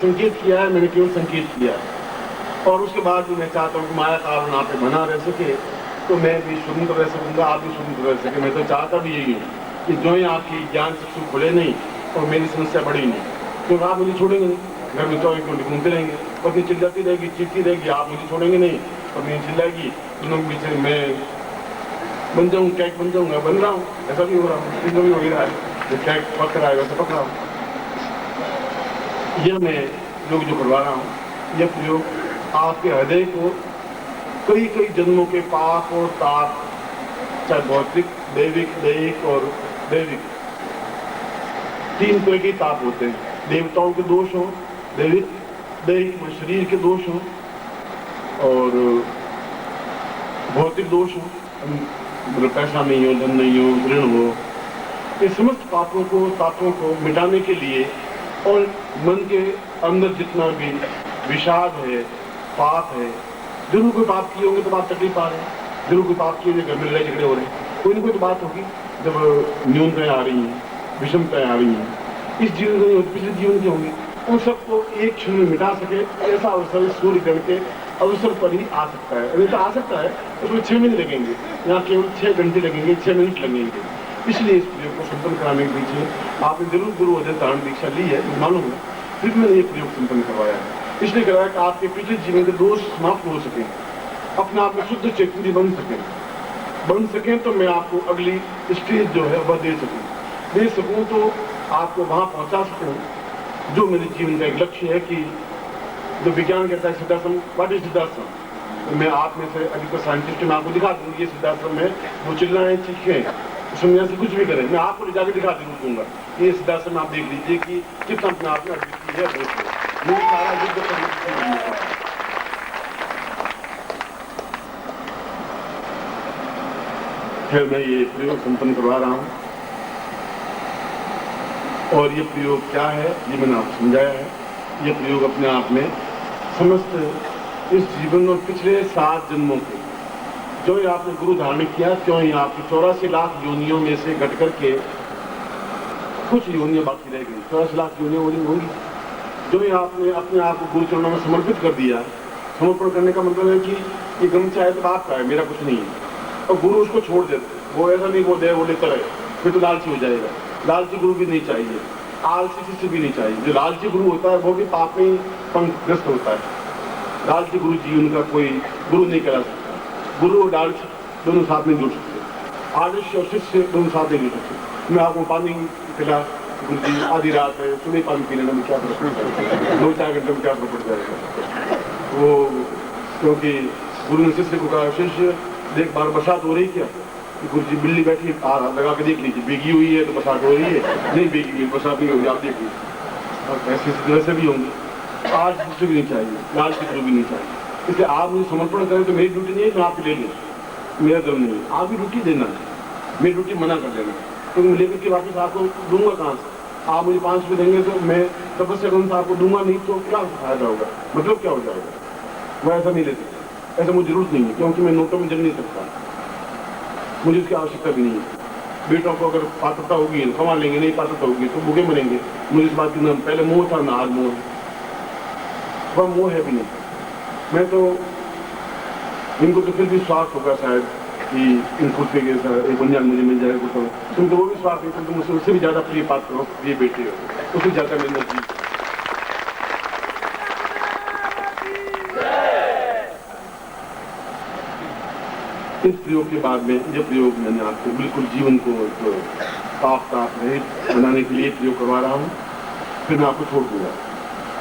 संकेत किया है, मैंने केवल संकेत किया है। और उसके बाद भी मैं चाहता हूँ कि माया का आवरण आप पे बना रह सके, तो मैं भी स्वतंत्र रह सकूँगा, आप भी स्वतंत्र रह सके। मैं तो चाहता भी यही हूँ कि जो ही आपकी ज्ञान चक्षु खुले नहीं और मेरी समस्या बढ़ी नहीं, क्योंकि आप मुझे छोड़ेंगे नहीं। घर में 24 घंटे घूमते रहेंगे, पत्नी चिल्लाती रहेगी, चीखती रहेगी, आप मुझे छोड़ेंगे नहीं, पत्नी चिल्लाएगी, दोनों के बीच मैं बन जाऊँ, कैक बन जाऊँगा, बन रहा हूँ। ऐसा भी हो रहा है, भी हो ही रहा है। जो कैक पक रहा है वैसे पक रहा हूँ। यह मैं योग जो करवा रहा हूँ, यह प्रयोग आपके हृदय को कई कई जन्मों के पाप और ताप, चाहे भौतिक, दैविक, दैहिक और दैविक, 3 तरह के ताप होते हैं। देवताओं के दोष हों, दैहिक में शरीर के दोष हों, और भौतिक दोष हों, मतलब पैसा नहीं हो, धन नहीं हो, ऋण हो, ये समस्त पापों को, तापों को मिटाने के लिए और मन के अंदर जितना भी विषाद है, पाप है, जरूर कोई पाप किए होंगे तो आप तकलीफ आ रहे हैं, जरूर कोई पाप किए घर में लड़ाई झगड़े हो रहे हैं, कोई ना कोई तो बात होगी जब न्यूनताएं आ रही हैं, विषमताएं आ रही हैं, इस जीवन में पिछले जीवन की होंगी, उन सबको एक क्षण में मिटा सके ऐसा अवसर सूर्य ग्रहण के अवसर पर ही आ सकता है। नहीं तो आ सकता है उसमें 6 महीने लगेंगे, यहाँ केवल 6 घंटे लगेंगे, 6 मिनट लगेंगे। इसलिए इस प्रयोग को संपन्न कराने के पीछे आपने जरूर गुरु अध्ययन धारण दीक्षा ली है, मालूम है, फिर मैंने ये प्रयोग संपन्न करवाया है। इसलिए करवाया कि आपके पिछले जीवन के दोष समाप्त हो सके, अपने आप में शुद्ध चेतनी बन सके तो मैं आपको अगली स्टेज जो है वह दे सकूं तो आपको वहां पहुंचा सकूं जो मेरे जीवन का एक लक्ष्य है। कि जो विज्ञान कहता है सिद्धाश्रम, व्हाट इज सिद्धाश्रम, तो मैं आप में से अधिकतर साइंटिस्ट में आपको दिखा दूंगी ये सिद्धाश्रम है, वो चिल्लाएं चीखें, उसमें से कुछ भी करें, मैं आपको ले जाकर दिखा दूंगा। ये सिद्धाश्रम आप देख लीजिए कि कितना अपने आप में अद्वितीय है। बहुत सारा युद्ध फिर मैं ये प्रयोग संपन्न करवा रहा हूँ, और ये प्रयोग क्या है ये मैंने आपको समझाया है। ये प्रयोग अपने आप में समस्त इस जीवन और पिछले 7 जन्मों के जो ही आपने गुरु धारण किया, क्यों ही आपकी 84 लाख योनियों में से घट करके कुछ योनियां बाकी रह गई, 84 लाख योनियां होंगी। जो ही आपने अपने आप को गुरु चरणों में समर्पित कर दिया, समर्पण करने का मतलब है कि ये गमछा है तो आपका है, मेरा कुछ नहीं है, और गुरु उसको छोड़ देते। वो ऐसा नहीं वो दे वो लेकर आए, फिर तो लालची हो जाएगा। लालची गुरु भी नहीं चाहिए, आलसी शिष्य भी नहीं चाहिए। जो लालची गुरु होता है वो भी पाप में पंखग्रस्त होता है। लालची गुरु जीवन का कोई गुरु नहीं करा सकता। गुरु और लालची दोनों साथ में जुड़ सकते, आलस्य और शिष्य दोनों साथ में जुड़ सकते। मैं आपको पानी पिला, गुरु जी आधी रात है, तुम्हें पानी पी लेना में क्या फर्क पड़ता है, 2-4 घंटे में क्या फर्क पड़ जाएगा। वो क्योंकि गुरु ने शिष्य को कहा, शिष्य देख बार बरसात हो रही क्या, गुरु जी बिल्ली बैठी लगा के देख लीजिए, भीगी हुई है तो बरसात हो रही है, नहीं भीगी हुई बरसात नहीं होगी, आप देख लीजिए। और ऐसे वैसे भी होंगे, आज शिष्य भी नहीं चाहिए, लाल शिष्य भी नहीं चाहिए। इसलिए आप मुझे समर्पण करें तो मेरी ड्यूटी नहीं है कि आप ले लें, मेरा धर्म नहीं है, आपकी ड्यूटी देना है, मेरी ड्यूटी मना कर देना, क्योंकि मैं लेकर के वापस आपको दूंगा कहाँ से। आप मुझे 5 रुपये देंगे तो मैं तपस्या करूँ तो आपको दूंगा नहीं, तो क्या फायदा होगा, मतलब क्या हो जाएगा। वो ऐसा नहीं ले सकता, ऐसा मुझे जरूरत नहीं है, क्योंकि मैं नोटों में जल नहीं सकता, मुझे उसकी आवश्यकता भी नहीं है। बेटों को अगर पात्रता होगी तो कमा लेंगे, नहीं पात्रता होगी तो भूखे मरेंगे। मुझे इस बात की ना पहले मोह था ना आज मोह है, वह मोह है भी नहीं। मैं तो इनको तो फिर भी स्वार्थ होगा शायद कि इन कुर्ते के एक बनियान मुझे मिल जाएगा, तुम तो वो भी स्वार्थ है, तुम उससे भी ज्यादा प्रिय पात्र हो, प्रिय बेटे हो, उससे ज्यादा मेहनत की। इस प्रयोग के बाद में ये प्रयोग मैंने आपको बिल्कुल जीवन को ताप रहित बनाने के लिए प्रयोग करवा रहा हूँ, फिर मैं आपको छोड़ दूंगा।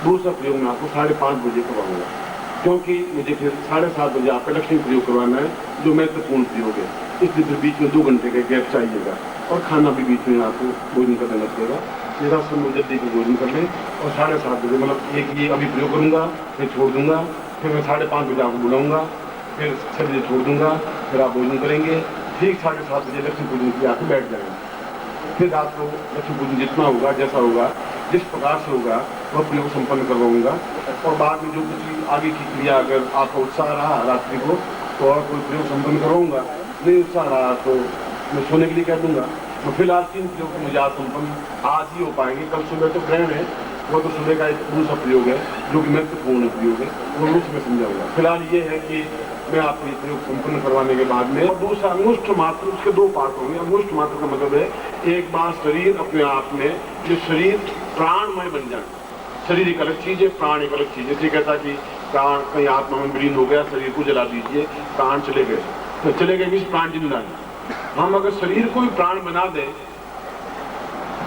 दूसरा प्रयोग मैं आपको 5:30 बजे करवाऊंगा, क्योंकि मुझे फिर 7:30 बजे आपका लक्ष्मी प्रयोग करवाना है, जो महत्वपूर्ण प्रयोग है। इसलिए फिर बीच में 2 घंटे का गैप चाहिएगा, और खाना भी बीच में आपको भोजन कर देना पड़ेगा। मेरा समय जल्दी को भोजन कर लें, और 7:30 बजे मतलब एक ये अभी प्रयोग करूँगा, फिर छोड़ दूंगा, फिर मैं 5:30 बजे आपको बुलाऊंगा, फिर 6 बजे छोड़ दूंगा, फिर आप भोजन करेंगे, ठीक 7:30 बजे लक्ष्मी पूजन के लिए आके बैठ जाएंगे। फिर रात को लक्ष्मी पूजन जितना होगा, जैसा होगा, जिस प्रकार से होगा वह प्रयोग संपन्न करवाऊंगा। और बाद में जो कुछ आगे की क्रिया अगर आपका उत्साह रहा रात्रि को तो और कोई प्रयोग संपन्न करवाऊंगा, नहीं उत्साह रहा तो मैं सोने के लिए कह दूंगा। तो फिलहाल 3 प्रयोग मुझे आज संपन्न आज ही हो पाएंगे। कल सुबह तो ग्रहण है, वो तो सुबह का एक दूसरा प्रयोग है जो कि महत्वपूर्ण प्रयोग है, वो मुझ में समझाऊंगा। फिलहाल ये है कि मैं आपको ये प्रयोग संपन्न करवाने के बाद में, और दूसरा अंगुष्ठ मात्र, उसके दो पार्ट होंगे। अंगुष्ठ मात्र का मतलब है एक बार शरीर अपने आप में, जो शरीर प्राणमय बन जाए। शरीर एक अलग चीज है, प्राण एक अलग चीज है। जैसे कहता कि प्राण कहीं आत्मा में विलीन हो गया, शरीर को जला दीजिए, प्राण चले गए, तो चले गए मीन्स प्राण जिंदा है। हम अगर शरीर को ही प्राण बना दें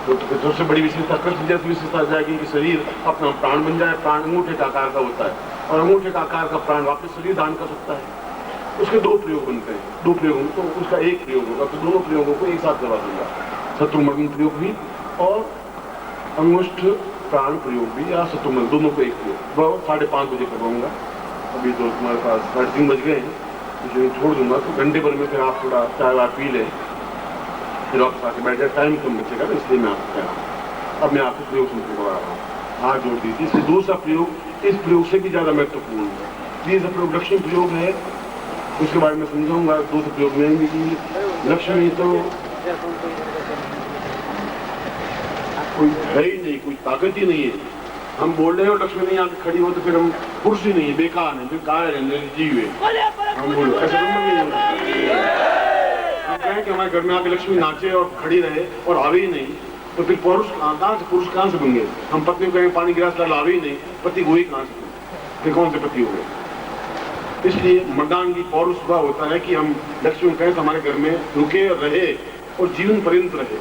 तो सबसे बड़ी विशेषता, कृष्ण जैसी विशेषता आ जाएगी कि शरीर अपना प्राण बन जाए। प्राण अंगूठे का आकार का होता है, और अंगूठे का आकार का प्राण वापस शरीर दान कर सकता है। उसके दो प्रयोग बनते हैं, दो प्रयोग होंगे, तो उसका एक प्रयोग होगा। तो दोनों प्रयोगों को एक साथ करवा दूंगा, शत्रुमर्दन प्रयोग भी और अंगुष्ठ प्राण प्रयोग भी, या शत्रुमर्दन, दोनों को एक प्रयोग। वह 5:30 बजे करवाऊंगा। अभी तो तुम्हारे पास 3:30 बज गए हैं, मुझे छोड़ दूंगा, तो घंटे भर में फिर आप थोड़ा चाय वाय पी लें, फिर आप साथ बैठ जाए। टाइम कम बचेगा ना, इसलिए मैं आपको कह रहा हूँ। अब मैं आपको प्रयोग सुनने को आ रहा हूँ, हाथ जोड़ दीजिए। इससे दूसरा प्रयोग इस प्रयोग से भी ज्यादा महत्वपूर्ण है। ये सब प्रयोग लक्ष्मी प्रयोग है, उसके बारे में समझाऊंगा। दूसरे प्रयोग में कि लक्ष्मी तो कोई है ही नहीं, कोई ताकत ही नहीं है। हम बोल रहे हो लक्ष्मी नहीं आके खड़ी हो तो फिर हम पुरुष ही नहीं है, बेकार है, फिर कहा है निर्जीव है। हम बोलो ऐसा नहीं होता। हम कहें कि हमारे घर में आके लक्ष्मी नाचे और खड़ी रहे और आवे ही नहीं, तो फिर पुरुष कहाँ से बन गए? हम पत्नी को कहें पानी गिलास डाल, आवे ही नहीं, पति वही कहाँ से बने? फिर कौन से पति हो गए? इसलिए मर्दांगी पौरुष भाव होता है कि हम लक्ष्मी कहें तो हमारे घर में रुके रहे और जीवन पर्यंत रहे।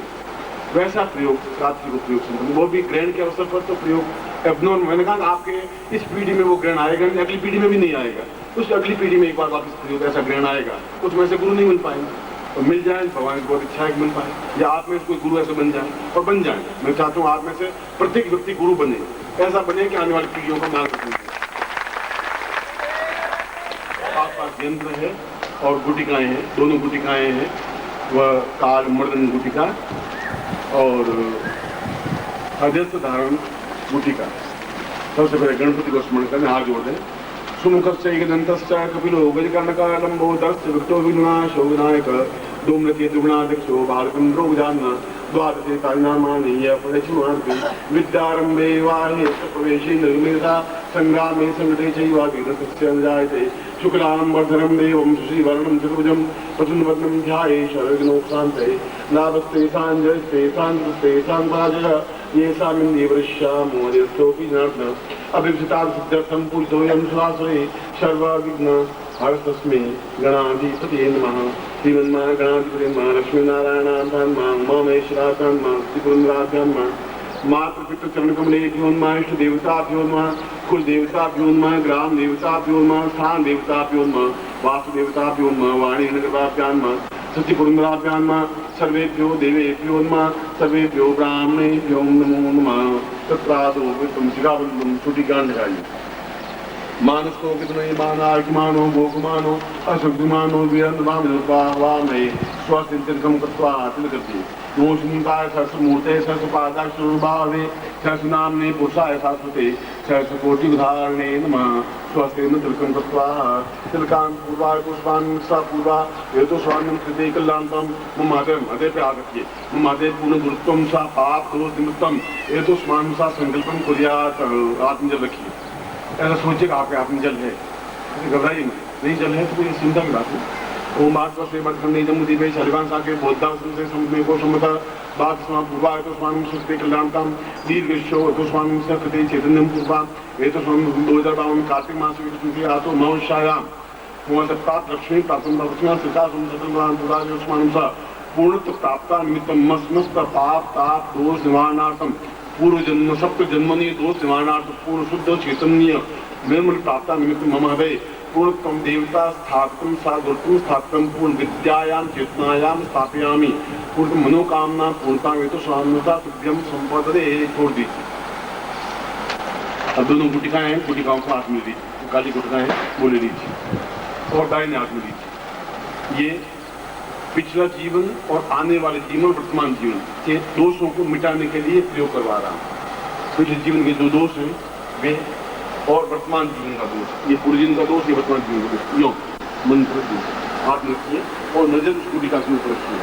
वैसा प्रयोग रात्रि को प्रयोग, वो भी ग्रहण के अवसर पर तो प्रयोग एबनॉर्मल। मैंने कहा आपके इस पीढ़ी में वो ग्रहण आएगा, अगली पीढ़ी में भी नहीं आएगा। उस अगली पीढ़ी में एक बार वापस प्रयोग ऐसा ग्रहण आएगा, उसमें से गुरु नहीं मिल पाएंगे, और मिल जाए भगवान की बहुत इच्छा है कि मिल पाए, या आप में से कोई गुरु ऐसे बन जाए और बन जाए। मैं चाहता हूँ आप में से प्रत्येक व्यक्ति गुरु बने, ऐसा बने कि आने वाली पीढ़ियों का मार्गदर्शन। आस पास यंत्र है और गुटिकाएं हैं, दोनों गुटिकाएं हैं, वह काल मर्दन गुटिका और अध्यस्त धारण गुटिका। सबसे पहले गणपति को स्मरण करने हाथ जोड़ दें। सुमुखश्चैकदन्तश्च कपिलो गजकर्णकालम्बोदरश्च विक्टो विघ्नाशो विनायक धूम्रके दुगुणाध्यक्षो बालचन्द्रो गजानन द्वादशे तान्नामानि यपरिचिमार्ति विद्यारम्भे वाहे प्रवेशे निर्मिता संग्रामे संकटे चैव वीरस्य जायते शुक्लां वर्धनं देवं श्रीवर्णं चतुर्भुजं प्रसन्नवदनं ध्याये सर्वविघ्नोपशान्तये नाभस्ते साञ्जयस्ते सान्त्वस्ते सान्त्वाजः येषामिन्द्रिये वृष्यामोदयस्थोऽपि जनार्दन अभिप्सितार्थं पूजितोऽयं सुरासुरे सर्वविघ्न हरस्तस्मै गणाधिपतये नमः। श्रीमन्मः गणाधिपतये नमः। लक्ष्मीनारायणाभ्यां नमः। महेश्वराभ्यां नमः। त्रिपुरन्दराभ्यां नमः। मातृपितृचरणकमलेभ्यो नमः। इष्टदेवताभ्यो नमः। कुलदेवताभ्यो नमः। ग्राम देवताभ्यो नमः। स्थान देवताभ्यो नमः। वासुदेवताभ्यो नमः। वाणीनगराभ्यां नमः। सत्यपुरन्दराभ्यां नमः। सर्वेभ्यो देवेभ्यो नमः। सर्वेभ्यो ब्राह्मणेभ्यो नमो नमः। तत्रादो वित्तम शिखाबंधम छुटिकांड गाइए। मानस को कितने मानो भोगमानो अशुद्धमानो वीरंद्रवामे स्वस्तिकम कृत्वा तिलकति दोषनिकाय सरसमूर्ते सरसपादाक्षुर्भावे सरसनाम्ने पुरुषाय शाश्वते सरसकोटिधारणे नमः। स्वस्तेन तिलकम कृत्वा तिलकान् पूर्वाय पुष्पान् सा पूर्वा हेतु स्वामिं कृते कल्याणं मम हृदय पे आगत्य मम हृदय पूर्ण गुरुत्वं सा पाप दोष निमित्तम हेतु स्वामिं सा संकल्पं कुर्यात्। आत्मजल रखिए, ऐसा सोचिएगा आपके हाथ में जल है, घबराइए नहीं जल है तो कोई चिंता की बात नहीं। ओम आत्मा से मधुकर्णी जमुदी में शलिवान साके बोद्धा से समुद्र को समता बात स्वाम पूर्वा तो स्वामी सुस्ते कल्याणकाम दीर्घेशो तो स्वामी सकृते चैतन्यम पूर्वा ये तो स्वामी 2052 कार्तिक मास में आतो नवशायाम कुमार सप्ताह लक्ष्मी प्राप्तम भवस्मा सिता सुंदरम पूरा जो स्वामी सा पूर्णत्व प्राप्ता निमित्तम मस्त पाप ताप दोष निवारणार्थम पूर्व जन्म सप्त जन्मनीय दोष निवारणार्थ पूर्ण शुद्ध चैतन्य निर्मल प्राप्ता निमित्त मम हृदय पूर्णत्वं देवता स्थापितं साधुत्वं स्थापितं पूर्ण विद्यायां चेतनायां स्थापयामि पूर्ण मनोकामना पूर्णता में तो स्वामिता सिद्ध्यम संपदे। छोड़ दीजिए। अब दोनों गुटिकाएं हैं, गुटिकाओं को हाथ में लीजिए, काली गुटिकाएं वो ले लीजिए और दाहिने हाथ में लीजिए। ये पिछला जीवन और आने वाले जीवन, वर्तमान जीवन के दोषों को मिटाने के लिए प्रयोग करवा रहा हूँ। पिछले जीवन के जो दोष हैं वे और वर्तमान जीवन का दोष, ये पूर्व जीवन का दोष, ये वर्तमान जीवन का दोष, यो मंत्र हाथ में रखिए और नजर उस गुटिका के ऊपर रखिए।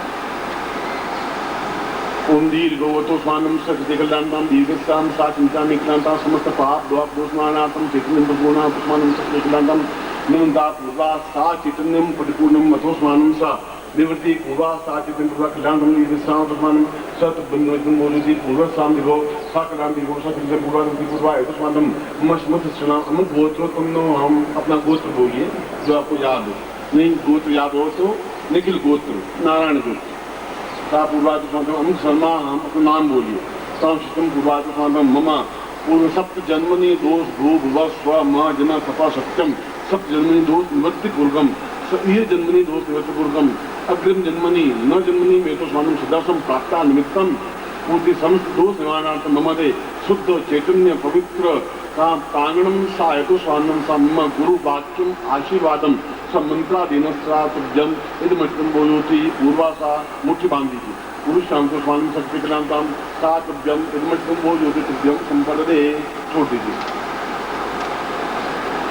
ओम दीर्घवतो स्वानम सकलकल्याणं दीर्घस्यां सा चिंतामि क्लान्ता समस्त पाप दोषनानार्थं चैतन्यं परिपूर्णं पुष्मानं सकलकल्याणं निमन्ता पूर्वा सा चैतन्यं परिपूर्णं अथो स्वानम सा निवृत्ति पूर्वा सा चैतन्यं पूर्वा कल्याणं दीर्घस्यां पुष्मानं सत बन्धुवचन बोलति पूर्व साम दिगो सा कल्याण दिगो सा चैतन्य पूर्वा निवृत्ति पूर्वा अथो स्वानम मस्मत सना हम गोत्रोत्तम हम अपना गोत्र बोलिए जो आपको याद हो। नहीं गोत्र याद हो तो निखिल गोत्र नारायण गोत्र सा पूर्वाद अमुक शर्मा हम अपना नाम बोलिए संस्कृतम पूर्वाद ममा पूर्व सप्त जन्मनि दोष भू भुव स्व म जना सपा सत्यम सप्त जन्मनि दोष निवृत्ति पूर्वम ये जन्मनि दोष निवृत्ति पूर्वम अग्रिम जन्मनि न जन्मनि में तो स्वानम सदासम प्राप्ता निमित्तम पूर्ति समस्त दोष निवारणार्थम मम दे शुद्ध चैतन्य पवित्र का प्रांगणम सा हेतु स्वानम सा मम गुरु वाक्यम आशीर्वादम मंत्राधीन जम इदमष्टम बोलोति पूर्वा सा मुठ्ठी बांधी थी पुरुष शाम को स्वामी शक्ति कलांताम सातव्यम इदमष्टम बोलोति तृतीयम संपदे छोड़ दीजिए।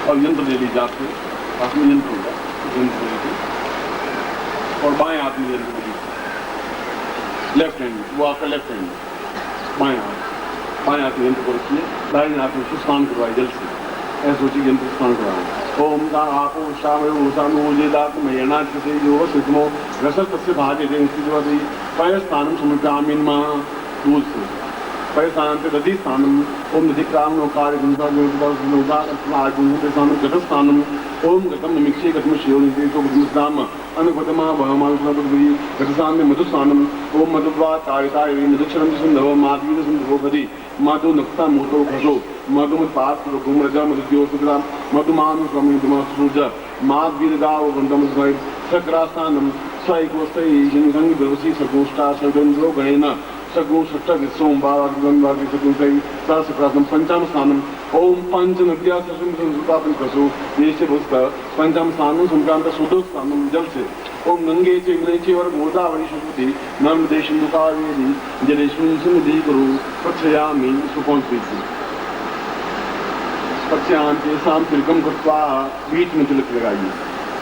और यंत्र ले लीजिए आपसे पास में यंत्र होगा यंत्र ले लीजिए और बाएं हाथ में यंत्र ले लीजिए लेफ्ट हैंड वो आपका लेफ्ट हैंड बाएं हाथ में यंत्र को रखिए दाहिने हाथ में स्नान करवाए जल से ऐसे सोचिए यंत्र स्नान करवाए। ओम का आपो शामेणाच से योग सिद्धमो रसत से भाजे देवती पय स्थानम समुद्रामीन दूध से पय स्थान पे नदी स्थानम ओम नदी क्राम नौकार गत स्थानम ओम गतम निमिक्षे गतम शिव निदेशो गतम अनुगतमा बहमानुष्णपद्वी गतस्थान में मधुस्थानम ओम मधुवा तारिता मधुक्षरम सुंदव माधवीर सुंदरो गति माधु नक्ता मोतो खसो मधुमत पास गुमरजा मधुद्योसुग्राम मधुमान स्वामी दुमासुज माधवीरगाव गंधम सग्रास्थानम सैकोस्तै संग व्यवसी सगोष्ठा सगंधो गणेन सगो सट्ट विश्वम बारागंधादि सगुंसै सहस्रप्रातम पंचम स्थानम ओम पंच नद्या संस्कृतापन कसो ये से पुस्त पंचम स्थानम संक्रांत सुदो स्थानम जल से ओम गंगे च यमुने च और गोदावरी शुद्धि नर्मदे सिंधु कावेरी जलेस्मिन् सन्निधि कुरु प्रक्षयामि सुपौंसि पक्षांते साम तिलकम कृत्वा बीच में तिलक लगाइए।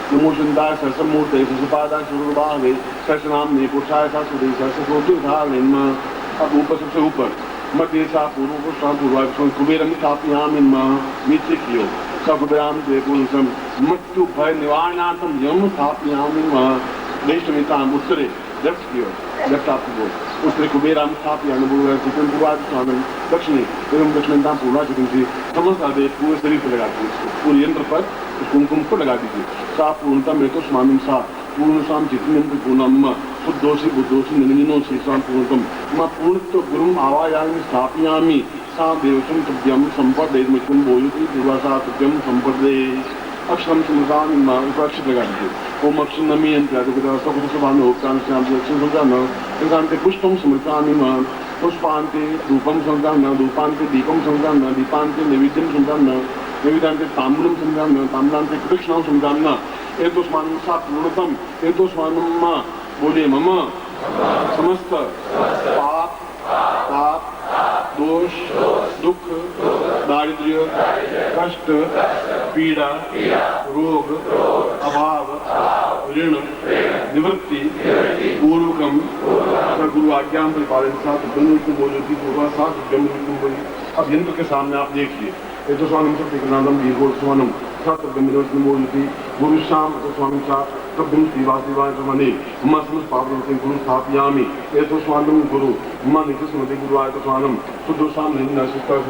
नमो शुंदाय सरसमूर्ते सुपादा सुरबाहे सरसनाम ने पुरुषाय सा सुदे सरसोति धारणेन अब ऊपर सबसे ऊपर मध्य सा पूर्व को सा पूर्वा कुबेरम स्थापयामि नीचे कियो स कुबेराम देवपुरुषम मृत्यु भय निवारणार्थम यम स्थापयामि वैष्णविताम उत्तरे लेफ्ट कियो लेफ्ट आपको उत्तरे कुबेराम स्थापयामि चिकन पूर्वाद स्वामी दक्षिणी एवं दक्षिणताम पूर्वा चिकन समस्त आदे पूरे शरीर पर लगा दीजिए पूरे यंत्र पर कुमकुम को लगा दीजिए। सा पूर्णता में तो स्वामी सा पूर्णसाम चित्तम पूर्णम शुद्धोषि बुद्धोषि निरंजनो श्रीसाम पूर्णतम मां पूर्णत्व गुरुम आवायामि स्थापयामि सा देवसम तुभ्यम संपदेयमित्तम बोलति पूर्वासा तुभ्यम संपदे अक्षरम सुमसामि मां अक्षर लगा दीजिए। ओम अक्षर नमी अंत्यादिगता सकुत सभान होक्तान श्याम अक्षर संज्ञान संज्ञान्ते पुष्पम समृतामि मां पुष्पान्ते धूपम संज्ञान धूपान्ते दीपम संज्ञान दीपान्ते नैवेद्यम संज्ञान नैवेद्यान्ते ताम्बूलम संज्ञान ताम्बूलान्ते कृष्णं संज्ञान एतोस्मानं सा पूर्णतम एतोस्मानं बोले मम समस्त पाप ताप दोष दुख दारिद्र्य कष्ट पीड़ा रोग अभाव ऋण निवृत्ति पूर्वकम गुरु आज्ञा परिपालन साथ बोलती पूर्वा साथ जन्म बोली। अब यंत्र के सामने आप देखिए ये तो स्वामी सत्यनादम दीर्घो स्वानम बोलती गुरु श्याम स्वामी साथ तब्दम श्रीवासिवाय मस्मस पावते गुरु स्थापयामि ये तो स्वानम गुरु मां निकृष्ट स्मृति गुरु आय तो स्वानम शुद्धोषाम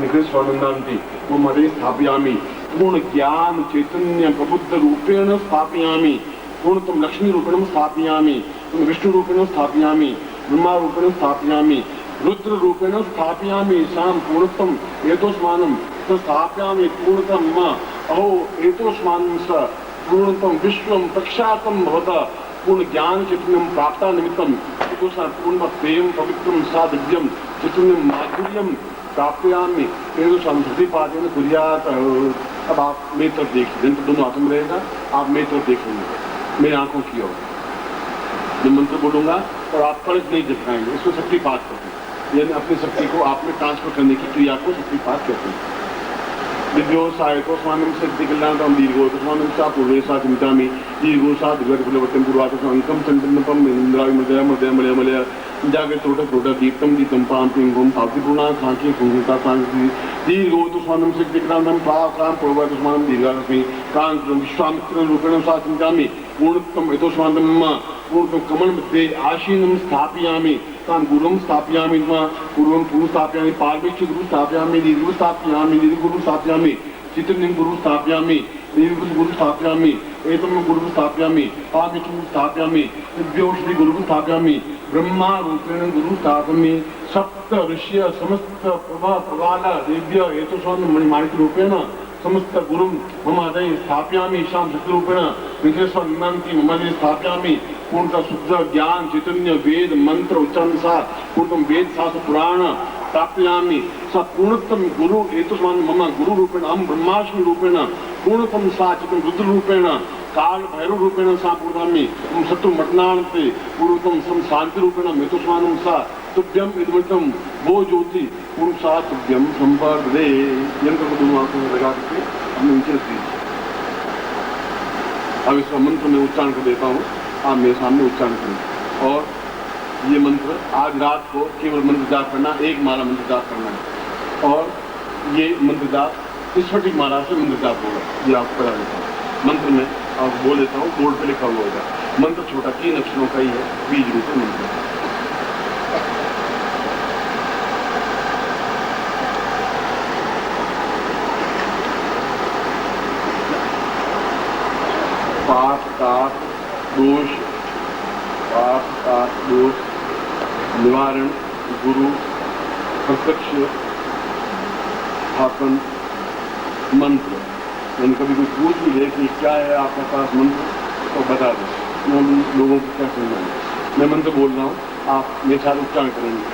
निकृष्ट स्वानंदांति वो मदे स्थापयामि पूर्ण ज्ञान चैतन्य प्रबुद्ध रूपेण स्थापयामि पूर्णतम लक्ष्मी रूपेण स्थापयामि विष्णु रूपेण स्थापयामि ब्रह्मा रूपेण स्थापयामि रुद्र रूपेण स्थापयामि शाम पूर्णतम एतोस्मानं स्थापयामि पूर्णतम अहो एतोस्मानं स पूर्णतम विश्वम प्रख्यातम भवता पूर्ण ज्ञान चैतन्यम प्राप्ता निमित्तम पूर्ण प्रेम पवित्रम सा दिव्यम चैतन्यम माधुर्यम प्राप्यामि संस्कृति पाठन कुर्यात। अब आप मेरी तरफ देखिए यंत्र दोनों हाथों में रहेगा आप मेरी तरफ देखेंगे मेरी आंखों की ओर मैं मंत्र बोलूंगा और आप फर्ज नहीं दिखाएंगे इसको शक्तिपात कहते हैं यानी अपनी शक्ति को आप में ट्रांसफर करने की क्रिया को शक्तिपात कहते हैं। दिव्यो सायको स्वानम सिद्धिकल्लांतम दीर्घो स्वानम सा पूर्वेशा चिंतामि दीर्घो सा दिग्गजफलवत्यं पूर्वातो अंकम चंदनपम इंद्राय मदय मदय मलय मलय जागे तोट तोट दीप्तम दीप्तम पाम पिंग भूम भाग्यपूर्णा खांकी भूमिका कांकी दीर्घो तो स्वानम सिद्धिकल्लांतम पाम पूर्वातो स्वानम दीर्घास्मि कांक्रम विश्वामित्र रूपेण सा चिंतामि पूर्णत्वम एतो स्वानम पूर्णत्वम कमल मध्ये आशीनं स्थापयामि तां गुरुं स्थापयामि पूर्वं गुरु स्थापयामि पार्वेच्च गुरु स्थापयामि दीर्घ स्थापयामि दीर्घ गुरु स्थापयामि चित्रनिं गुरु स्थापयामि दीर्घ गुरु स्थापयामि एतं गुरु स्थापयामि पार्वेच्च गुरु स्थापयामि दिव्यो श्री गुरु स्थापयामि ब्रह्मा रूपेण गुरु स्थापयामि सप्त ऋषय समस्त प्रभा प्रवाल दिव्य एतो स्वामी मणिमाणिक रूपेण समस्त गुरुं मम हृदये स्थापयामि शां शक्तिरूपेण विघ्नेश्वर विमान्ति मम हृदये स्थापयामि पूर्णतः शुद्ध ज्ञान चैतन्य वेद मंत्र उच्चारण सा पूर्णतम वेद शास्त्र पुराण प्राप्तयामि स पूर्णतम गुरु एतस्मान् मम गुरु रूपेण अहं ब्रह्मास्मि रूपेण पूर्णतम सा चितं रुद्र रूपेण काल भैरव रूपेण सा पूर्वामि शत्रु मटनान्ते पूर्णतम सम शांति रूपेण एतस्मान् सा तुभ्यम इदमृतम वो ज्योति पूर्ण सा तुभ्यम संपर्दे यंत्र को दोनों आंखों में लगा करके हमने नीचे रख दी। अब इसका मंत्र में उच्चारण कर देता हूँ, आप मेरे सामने उच्चारण करें। और ये मंत्र आज रात को केवल मंत्र जाप करना, एक माला मंत्र जाप करना है। और ये मंत्र जाप स्फटिक माला से मंत्र जाप होगा, ये आपको करा देता हूँ। मंत्र में आपको बोल देता हूँ, बोर्ड पे लिखा हुआ होगा। मंत्र छोटा 3 अक्षरों का ही है, बीज रूप में मंत्र। पाप ताप दोष निवारण गुरु प्रत्यक्ष स्थापन मंत्र। मैंने कभी कोई पूछ भी है कि क्या है आपके पास मंत्र तो बता दें, मैं लोगों को क्या समझना है। मैं मंत्र बोल रहा हूँ, आप मेरे साथ उच्चारण करेंगे।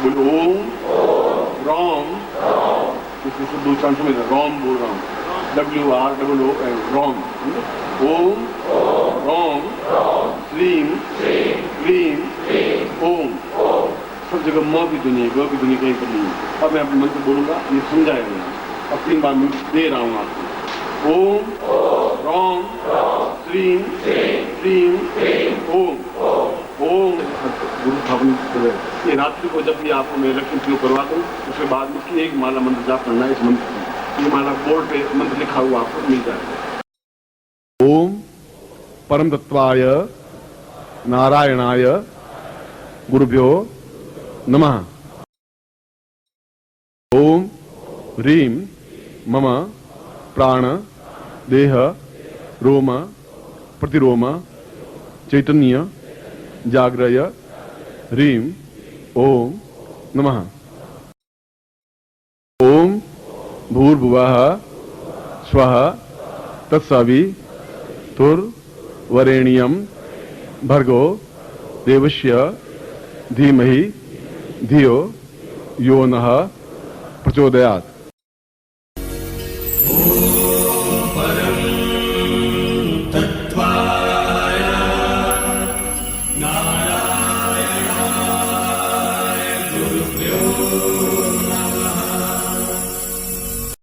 बोले ओम रॉम, इसमें शुद्ध उच्चारण समझ रॉम बोल रहा हूँ, WROOM रॉम। ओम रॉम श्रीम क्लीम ओम। सब जगह म की ध्वनि है, ग की ध्वनि कहीं पर नहीं है। अब मैं अपने मंत्र बोलूंगा, ये समझाएगा मैं। अब 3 बार मैं दे रहा हूँ आपको। ओम रॉम श्रीम क्लीम ओम। ओम गुरु स्थापन। ये रात्रि को जब भी आपको मैं लक्ष्य शुरू करवा दूँ, उसके बाद में एक माला मंत्र जाप करना है। इस मंत्र की ये माला बोर्ड पे मंत्र लिखा हुआ आपको मिल जाएगा। ओम परम तत्वाय नारायणाय गुरुभ्यो नमः। ओम ह्रीं मम प्राण देह रोम प्रतिरोम चैतन्य जाग्रय ह्रीं ओम नमः। ओम भूर्भुवः स्वः तत्सवितुर्वरेण्यं भर्गो देवस्य धीमहि धियो यो नः प्रचोदयात्। परं तत्त्वाय